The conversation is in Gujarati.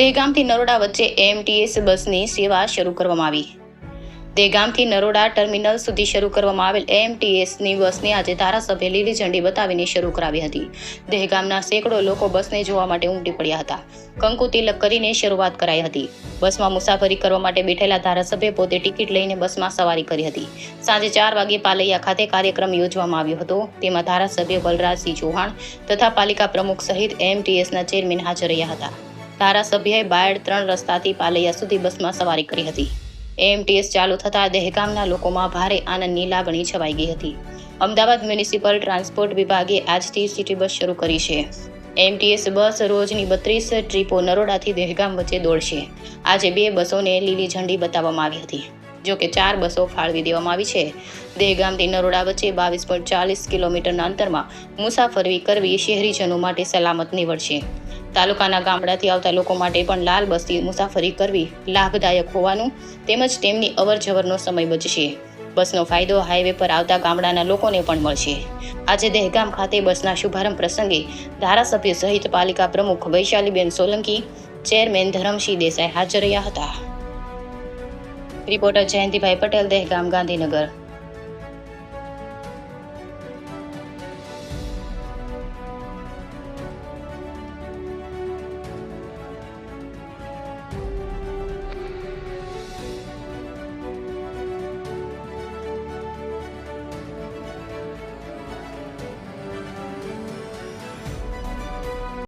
દહેગામથી નરોડા વચ્ચે એએમટીએસ બસની સેવા શરૂ કરવામાં આવી। દહેગામથી નરોડા ટર્મિનલ સુધી શરૂ કરવામાં આવેલ એએમટીએસની બસને આજે ધારાસભ્ય લીલી ઝંડી બતાવીને શરૂ કરાવી હતી। દહેગામના સેંકડો લોકો બસને જોવા માટે ઉમટી પડ્યા હતા। કંકુ તિલક કરીને શરૂઆત કરાઈ હતી। બસમાં મુસાફરી કરવા માટે બેઠેલા ધારાસભ્ય પોતે ટિકિટ લઈને બસમાં સવારી કરી હતી। સાંજે 4 વાગે પાલૈયા ખાતે કાર્યક્રમ યોજવામાં આવ્યો હતો। તેમાં ધારાસભ્ય બલરાજસિંહ ચૌહાણ તથા પાલિકા પ્રમુખ સહિત એએમટીએસના ચેરમેન હાજર રહ્યા હતા। ધારાસભ્યએ બાયડ 3 રસ્તાથી પાલૈયા સુધી બસમાં સવારી કરી હતી। એએમટીએસ ચાલુ થતાં દહેગામના લોકોમાં ભારે આનંદની લાગણી છવાઈ ગઈ હતી। અમદાવાદ મ્યુનિસિપલ ટ્રાન્સપોર્ટ વિભાગે આજથી સિટી બસ શરૂ કરી છે। એએમટીએસ બસ રોજની 32 ટ્રીપો નરોડાથી દહેગામ વચ્ચે દોડશે। આજે 2 બસોને લીલી ઝંડી બતાવવામાં આવી હતી, જો કે 4 બસો ફાળવી દેવામાં આવી છે। દહેગામથી નરોડા વચ્ચે 22.40 કિલોમીટરના અંતરમાં મુસાફરી કરવી શહેરીજનો માટે સલામત નીવડશે। તાલુકાના ગામડાથી આવતા લોકો માટે પણ લાલ બસથી મુસાફરી કરવી લાભદાયક હોવાનું તેમજ તેમની અવરજવરનો સમય બચશે। બસનો ફાયદો હાઈવે પર આવતા ગામડાના લોકોને પણ મળશે। આજે દહેગામ ખાતે બસના શુભારંભ પ્રસંગે ધારાસભ્ય સહિત પાલિકા પ્રમુખ વૈશાલીબેન સોલંકી, ચેરમેન ધરમસિંહ દેસાઈ હાજર રહ્યા હતા। રિપોર્ટર જયંતિભાઈ પટેલ, દહેગામ, ગાંધીનગર।